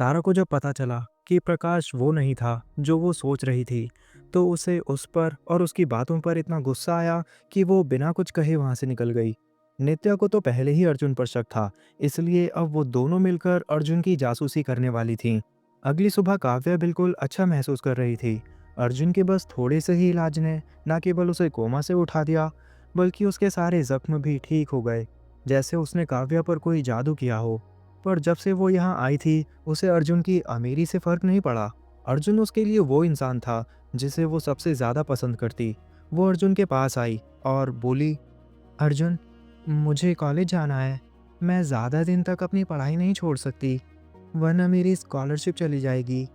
तारा को जब पता चला कि प्रकाश वो नहीं था जो वो सोच रही थी, तो उसे उस पर और उसकी बातों पर इतना गुस्सा आया कि वो बिना कुछ कहे वहां से निकल गई। नित्या को तो पहले ही अर्जुन पर शक था, इसलिए अब वो दोनों मिलकर अर्जुन की जासूसी करने वाली थीं। अगली सुबह काव्या बिल्कुल अच्छा महसूस कर रही थी। अर्जुन के बस थोड़े से ही इलाज ने न केवल उसे कोमा से उठा दिया, बल्कि उसके सारे जख्म भी ठीक हो गए, जैसे उसने काव्या पर कोई जादू किया हो। पर जब से वो यहाँ आई थी, उसे अर्जुन की अमीरी से फर्क नहीं पड़ा। अर्जुन उसके लिए वो इंसान था जिसे वो सबसे ज़्यादा पसंद करती। वो अर्जुन के पास आई और बोली, अर्जुन, मुझे कॉलेज जाना है। मैं ज़्यादा दिन तक अपनी पढ़ाई नहीं छोड़ सकती, वरना मेरी स्कॉलरशिप चली जाएगी।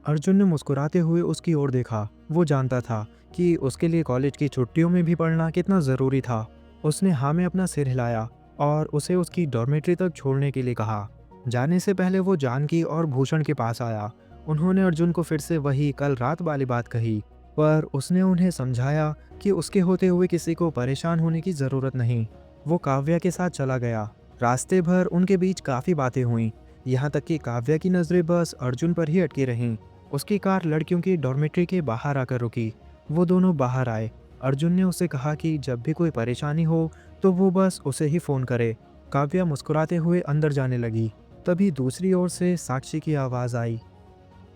अर्जुन ने मुस्कुराते हुए उसकी ओर देखा। वो जानता था कि उसके लिए कॉलेज की छुट्टियों में भी पढ़ना कितना ज़रूरी था। उसने हाँ में अपना सिर हिलाया और उसे उसकी डॉर्मेट्री तक छोड़ने के लिए कहा। जाने से पहले वो जानकी और भूषण के पास आया। उन्होंने अर्जुन को फिर से वही कल रात वाली बात कही, पर उसने उन्हें समझाया कि उसके होते हुए किसी को परेशान होने की ज़रूरत नहीं। वो काव्या के साथ चला गया। रास्ते भर उनके बीच काफ़ी बातें हुईं, यहाँ तक कि काव्या की नज़रें बस अर्जुन पर ही अटकी रहीं। उसकी कार लड़कियों की डॉर्मेट्री के बाहर आकर रुकी। वो दोनों बाहर आए। अर्जुन ने उसे कहा कि जब भी कोई परेशानी हो तो वो बस उसे ही फ़ोन करे। काव्या मुस्कुराते हुए अंदर जाने लगी। तभी दूसरी ओर से साक्षी की आवाज़ आई,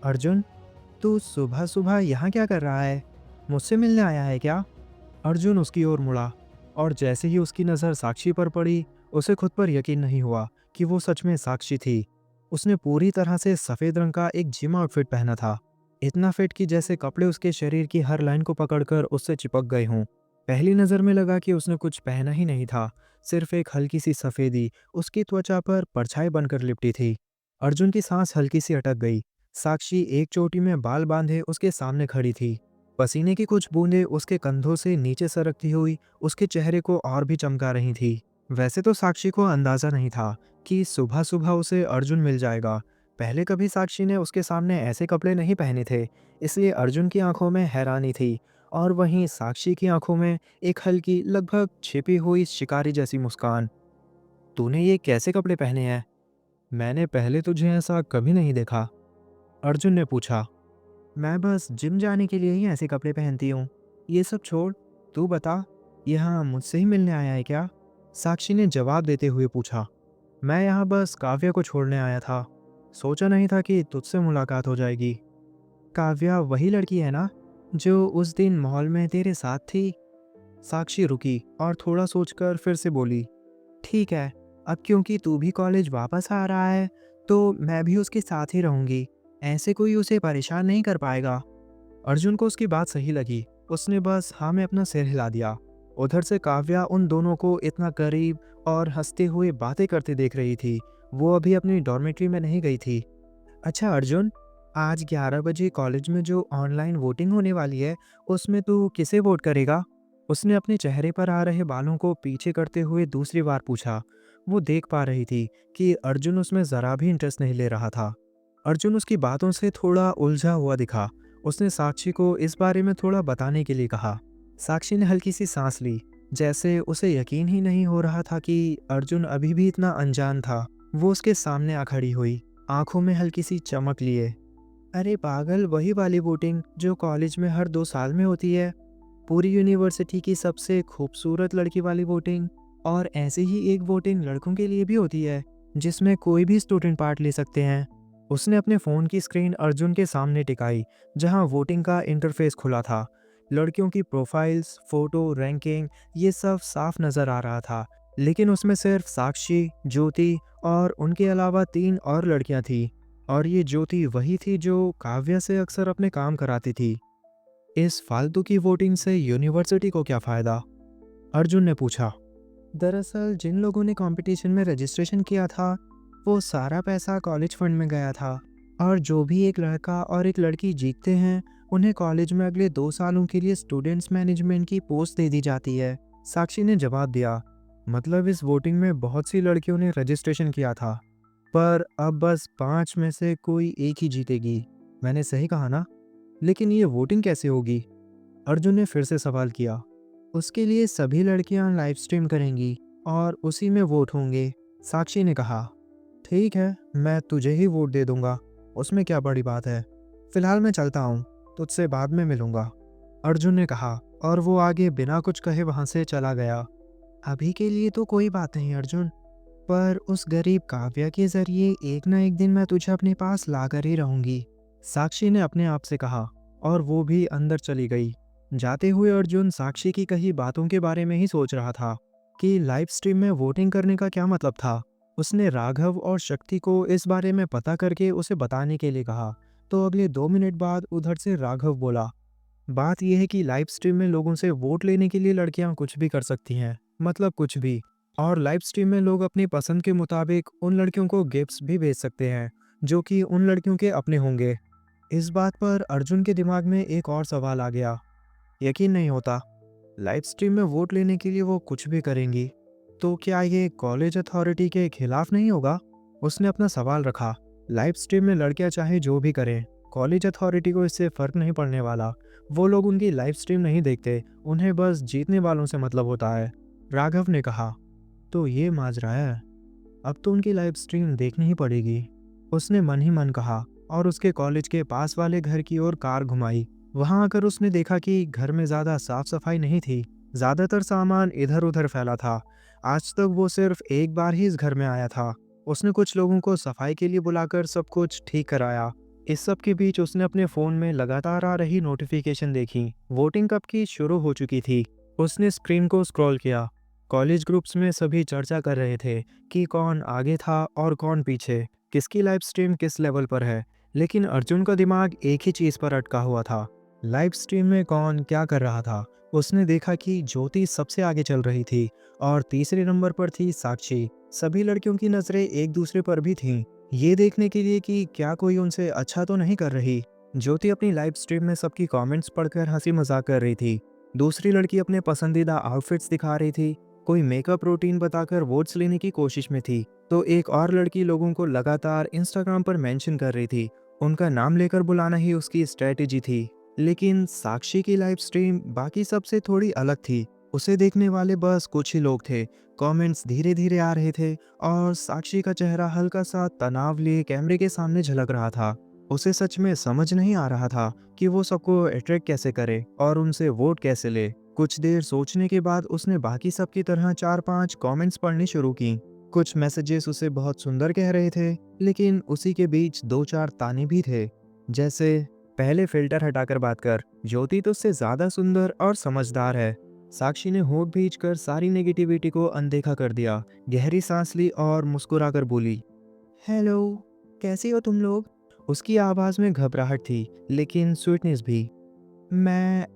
अर्जुन, तू सुबह सुबह यहाँ क्या कर रहा है? मुझसे मिलने आया है क्या? अर्जुन उसकी ओर मुड़ा और जैसे ही उसकी नज़र साक्षी पर पड़ी, उसे खुद पर यकीन नहीं हुआ कि वो सच में साक्षी थी। उसने पूरी तरह से सफ़ेद रंग का एक जिम आउटफिट पहना था, इतना फिट कि जैसे कपड़े उसके शरीर की हर लाइन को पकड़कर उससे चिपक गए हों। पहली नज़र में लगा कि उसने कुछ पहना ही नहीं था, सिर्फ एक हल्की सी सफ़ेदी उसकी त्वचा पर परछाई बनकर लिपटी थी। अर्जुन की सांस हल्की सी अटक गई। साक्षी एक चोटी में बाल बांधे उसके सामने खड़ी थी। पसीने की कुछ बूंदें उसके कंधों से नीचे सरकती हुई उसके चेहरे को और भी चमका रही थी। वैसे तो साक्षी को अंदाजा नहीं था कि सुबह सुबह उसे अर्जुन मिल जाएगा। पहले कभी साक्षी ने उसके सामने ऐसे कपड़े नहीं पहने थे, इसलिए अर्जुन की आंखों में हैरानी थी और वहीं साक्षी की आंखों में एक हल्की, लगभग छिपी हुई शिकारी जैसी मुस्कान। तूने ये कैसे कपड़े पहने हैं? मैंने पहले तुझे ऐसा कभी नहीं देखा, अर्जुन ने पूछा। मैं बस जिम जाने के लिए ही ऐसे कपड़े पहनती हूँ। ये सब छोड़, तू बता, यहाँ मुझसे ही मिलने आया है क्या? साक्षी ने जवाब देते हुए पूछा। मैं यहाँ बस काव्या को छोड़ने आया था। सोचा नहीं था कि तुझसे मुलाकात हो जाएगी। काव्या वही लड़की है ना, जो उस दिन मॉल में तेरे साथ थी? साक्षी रुकी और थोड़ा सोचकर फिर से बोली, ठीक है, अब क्योंकि तू भी कॉलेज वापस आ रहा है, तो मैं भी उसके साथ ही रहूंगी। ऐसे कोई उसे परेशान नहीं कर पाएगा। अर्जुन को उसकी बात सही लगी। उसने बस हाँ में अपना सिर हिला दिया। उधर से काव्या उन दोनों को इतना करीब और हंसते हुए बातें करते देख रही थी। वो अभी अपनी डॉर्मेट्री में नहीं गई थी। अच्छा अर्जुन, आज 11 बजे कॉलेज में जो ऑनलाइन वोटिंग होने वाली है, उसमें तू किसे वोट करेगा? उसने अपने चेहरे पर आ रहे बालों को पीछे करते हुए दूसरी बार पूछा। वो देख पा रही थी कि अर्जुन उसमें ज़रा भी इंटरेस्ट नहीं ले रहा था। अर्जुन उसकी बातों से थोड़ा उलझा हुआ दिखा। उसने साक्षी को इस बारे में थोड़ा बताने के लिए कहा। साक्षी ने हल्की सी सांस ली, जैसे उसे यकीन ही नहीं हो रहा था कि अर्जुन अभी भी इतना अनजान था। वो उसके सामने आ खड़ी हुई, आंखों में हल्की सी चमक लिए। अरे पागल, वही वाली वोटिंग जो कॉलेज में हर 2 साल में होती है। पूरी यूनिवर्सिटी की सबसे खूबसूरत लड़की वाली वोटिंग। और ऐसे ही एक वोटिंग लड़कों के लिए भी होती है, जिसमें कोई भी स्टूडेंट पार्ट ले सकते हैं। उसने अपने फ़ोन की स्क्रीन अर्जुन के सामने टिकाई, जहां वोटिंग का इंटरफेस खुला था। लड़कियों की प्रोफाइल्स, फोटो, रैंकिंग, ये सब साफ नज़र आ रहा था। लेकिन उसमें सिर्फ साक्षी, ज्योति और उनके अलावा 3 और लड़कियां थीं। और ये ज्योति वही थी जो काव्या से अक्सर अपने काम कराती थी। इस फालतू की वोटिंग से यूनिवर्सिटी को क्या फ़ायदा? अर्जुन ने पूछा। दरअसल जिन लोगों ने कंपटीशन में रजिस्ट्रेशन किया था, वो सारा पैसा कॉलेज फंड में गया था। और जो भी एक लड़का और एक लड़की जीतते हैं, उन्हें कॉलेज में अगले 2 सालों के लिए स्टूडेंट्स मैनेजमेंट की पोस्ट दे दी जाती है। साक्षी ने जवाब दिया। मतलब इस वोटिंग में बहुत सी लड़कियों ने रजिस्ट्रेशन किया था, पर अब बस 5 में से कोई एक ही जीतेगी। मैंने सही कहा ना? लेकिन ये वोटिंग कैसे होगी? अर्जुन ने फिर से सवाल किया। उसके लिए सभी लड़कियां लाइव स्ट्रीम करेंगी और उसी में वोट होंगे, साक्षी ने कहा। ठीक है, मैं तुझे ही वोट दे दूंगा, उसमें क्या बड़ी बात है। फिलहाल मैं चलता हूँ, तुझसे बाद में मिलूंगा, अर्जुन ने कहा और वो आगे बिना कुछ कहे वहां से चला गया। अभी के लिए तो कोई बात नहीं अर्जुन, पर उस गरीब काव्या के जरिए एक ना एक दिन मैं तुझे अपने पास लाकर ही रहूंगी, साक्षी ने अपने आप से कहा और वो भी अंदर चली गई। जाते हुए अर्जुन साक्षी की कही बातों के बारे में ही सोच रहा था कि लाइव स्ट्रीम में वोटिंग करने का क्या मतलब था। उसने राघव और शक्ति को इस बारे में पता करके उसे बताने के लिए कहा, तो अगले 2 मिनट बाद उधर से राघव बोला, बात यह है कि लाइव स्ट्रीम में लोगों से वोट लेने के लिए लड़कियां कुछ भी कर सकती हैं, मतलब कुछ भी। और लाइव स्ट्रीम में लोग अपनी पसंद के मुताबिक उन लड़कियों को गिफ्ट्स भी भेज सकते हैं जो कि उन लड़कियों के अपने होंगे। इस बात पर अर्जुन के दिमाग में एक और सवाल आ गया। यकीन नहीं होता, लाइव स्ट्रीम में वोट लेने के लिए वो कुछ भी करेंगी, तो क्या ये कॉलेज अथॉरिटी के खिलाफ नहीं होगा? उसने अपना सवाल रखा। लाइव स्ट्रीम में लड़कियां चाहे जो भी करें, कॉलेज अथॉरिटी को इससे फर्क नहीं पड़ने वाला। वो लोग उनकी लाइव स्ट्रीम नहीं देखते, उन्हें बस जीतने वालों से मतलब होता है, राघव ने कहा। तो ये माजरा है, अब तो उनकी लाइव स्ट्रीम देखनी ही पड़ेगी, उसने मन ही मन कहा और उसके कॉलेज के पास वाले घर की ओर कार घुमाई। वहां आकर उसने देखा कि घर में ज्यादा साफ सफाई नहीं थी, ज्यादातर सामान इधर उधर फैला था। आज तक वो सिर्फ एक बार ही इस घर में आया था। उसने कुछ लोगों को सफाई के लिए बुलाकर सब कुछ ठीक कराया। इस सब के बीच उसने अपने फोन में लगातार आ रही नोटिफिकेशन देखी। वोटिंग कब की शुरू हो चुकी थी। उसने स्क्रीन को स्क्रॉल किया। कॉलेज ग्रुप्स में सभी चर्चा कर रहे थे कि कौन आगे था और कौन पीछे, किसकी लाइव स्ट्रीम किस लेवल पर है। लेकिन अर्जुन का दिमाग एक ही चीज पर अटका हुआ था, लाइव स्ट्रीम में कौन क्या कर रहा था। उसने देखा कि ज्योति सबसे आगे चल रही थी और तीसरे नंबर पर थी साक्षी। सभी लड़कियों की नजरें एक दूसरे पर भी थीं, ये देखने के लिए कि क्या कोई उनसे अच्छा तो नहीं कर रही। ज्योति अपनी लाइव स्ट्रीम में सबकी कमेंट्स पढ़कर हंसी मजाक कर रही थी। दूसरी लड़की अपने पसंदीदा आउटफिट्स दिखा रही थी, कोई मेकअप रूटीन बताकर वोट्स लेने की कोशिश में थी, तो एक और लड़की लोगों को लगातार इंस्टाग्राम पर मेंशन कर रही थी। उनका नाम लेकर बुलाना ही उसकी स्ट्रेटेजी थी। लेकिन साक्षी की लाइव स्ट्रीम बाकी सबसे थोड़ी अलग थी। उसे देखने वाले बस कुछ ही लोग थे। कमेंट्स धीरे धीरे आ रहे थे और साक्षी का चेहरा हल्का सा तनाव लिए कैमरे के सामने झलक रहा था। उसे सच में समझ नहीं आ रहा था कि वो सबको अट्रैक्ट कैसे करे और उनसे वोट कैसे ले। कुछ देर सोचने के बाद उसने बाकी सब की तरह 4-5 कमेंट्स पढ़नी शुरू की। कुछ मैसेजेस उसे बहुत सुंदर कह रहे थे, लेकिन उसी के बीच 2-4 ताने भी थे, जैसे पहले फिल्टर हटाकर बात कर, ज्योति तुझसे ज्यादा सुंदर और समझदार है। साक्षी ने होठ भींचकर सारी नेगेटिविटी को अनदेखा कर दिया, गहरी सांस ली और मुस्कुराकर बोली, हेलो, कैसे हो तुम लोग? उसकी आवाज में घबराहट थी, लेकिन स्वीटनेस भी। मैं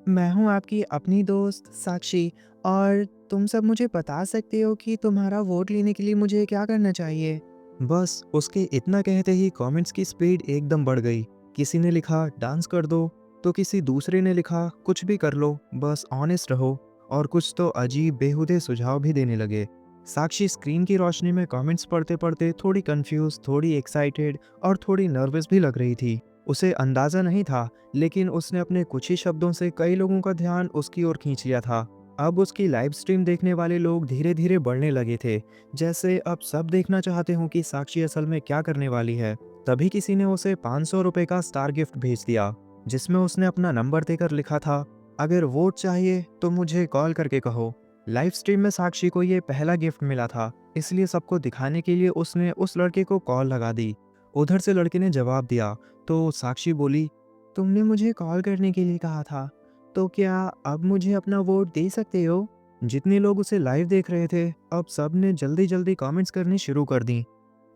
मैं हूँ आपकी अपनी दोस्त साक्षी, और तुम सब मुझे बता सकते हो कि तुम्हारा वोट लेने के लिए मुझे क्या करना चाहिए? बस उसके इतना कहते ही कमेंट्स की स्पीड एकदम बढ़ गई। किसी ने लिखा डांस कर दो, तो किसी दूसरे ने लिखा कुछ भी कर लो, बस ऑनेस्ट रहो, और कुछ तो अजीब बेहुदे सुझाव भी देने लगे। साक्षी स्क्रीन की रोशनी में कमेंट्स पढ़ते पढ़ते थोड़ी कंफ्यूज, थोड़ी एक्साइटेड और थोड़ी नर्वस भी लग रही थी। उसे अंदाजा नहीं था, लेकिन उसने अपने कुछ ही शब्दों से कई लोगों का ध्यान उसकी ओर खींच लिया था। अब उसकी लाइव स्ट्रीम देखने वाले लोग धीरे धीरे बढ़ने लगे थे, जैसे अब सब देखना चाहते हों कि साक्षी असल में क्या करने वाली है। तभी किसी ने उसे 500 रुपए का स्टार गिफ्ट भेज दिया, जिसमें उसने अपना नंबर देकर लिखा था, अगर वोट चाहिए तो मुझे कॉल करके कहो। लाइव स्ट्रीम में साक्षी को ये पहला गिफ्ट मिला था, इसलिए सबको दिखाने के लिए उसने उस लड़के को कॉल लगा दी। उधर से लड़के ने जवाब दिया, तो साक्षी बोली, तुमने मुझे कॉल करने के लिए कहा था, तो क्या अब मुझे अपना वोट दे सकते हो? जितने लोग उसे लाइव देख रहे थे, अब सब ने जल्दी जल्दी कमेंट्स करनी शुरू कर दी।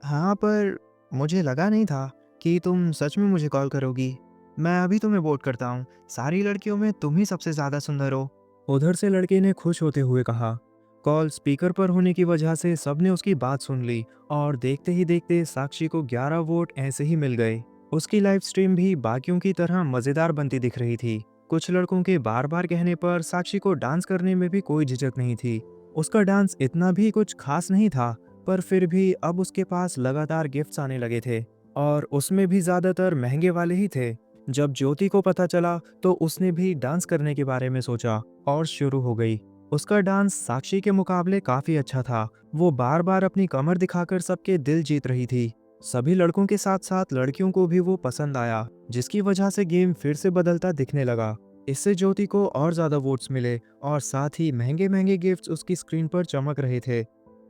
हाँ, पर मुझे लगा नहीं था कि तुम सच में मुझे कॉल करोगी। मैं अभी तुम्हें वोट करता हूँ, सारी लड़कियों में तुम ही सबसे ज्यादा सुंदर हो। उधर से लड़के ने खुश होते हुए कहा। कॉल स्पीकर पर होने की वजह से सबने उसकी बात सुन ली और देखते ही देखते साक्षी को 11 वोट ऐसे ही मिल गए। उसकी लाइव स्ट्रीम भी बाकियों की तरह मजेदार बनती दिख रही थी। कुछ लड़कों के बार बार कहने पर साक्षी को डांस करने में भी कोई झिझक नहीं थी। उसका डांस इतना भी कुछ खास नहीं था, पर फिर भी अब उसके पास लगातार गिफ्ट्स आने लगे थे, और उसमें भी ज्यादातर महंगे वाले ही थे। जब ज्योति को पता चला तो उसने भी डांस करने के बारे में सोचा और शुरू हो गई। उसका डांस साक्षी के मुकाबले काफी अच्छा था। वो बार बार अपनी कमर दिखाकर सबके दिल जीत रही थी। सभी लड़कों के साथ साथ लड़कियों को भी वो पसंद आया, जिसकी वजह से गेम फिर से बदलता दिखने लगा। इससे ज्योति को और ज़्यादा वोट्स मिले और साथ ही महंगे महंगे गिफ्ट्स उसकी स्क्रीन पर चमक रहे थे।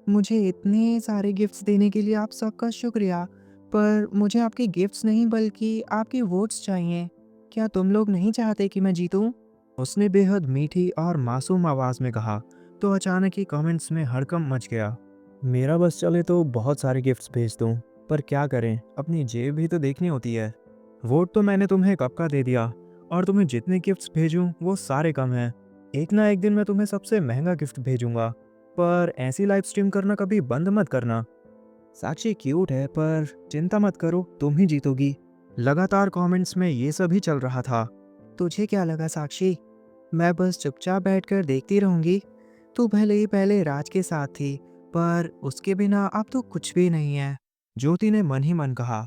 मुझे इतने सारे गिफ्ट्स देने के लिए आप सबका शुक्रिया, पर मुझे आपके गिफ्ट्स नहीं बल्कि आपके वोट्स चाहिए। क्या तुम लोग नहीं चाहते कि मैं जीतूं? उसने बेहद मीठी और मासूम आवाज़ में कहा। तो अचानक ही कमेंट्स में हड़कंप मच गया। मेरा बस चले तो बहुत सारे गिफ्ट्स भेज दूं, पर क्या करें, अपनी जेब भी तो देखनी होती है। वोट तो मैंने तुम्हें कब का दे दिया, और तुम्हें जितने गिफ्ट्स भेजूं वो सारे कम हैं। एक ना एक दिन मैं तुम्हें सबसे महंगा गिफ्ट भेजूंगा, पर ऐसी लाइव स्ट्रीम करना कभी बंद मत करना। साक्षी क्यूट है, पर चिंता मत करो, तुम ही जीतोगी। लगातार कमेंट्स में ये सभी चल रहा था। तुझे क्या लगा साक्षी? मैं बस चुपचाप बैठकर देखती रहूंगी। तू भले ही पहले राज के साथ थी, पर उसके बिना अब तो कुछ भी नहीं है। ज्योति ने मन ही मन कहा।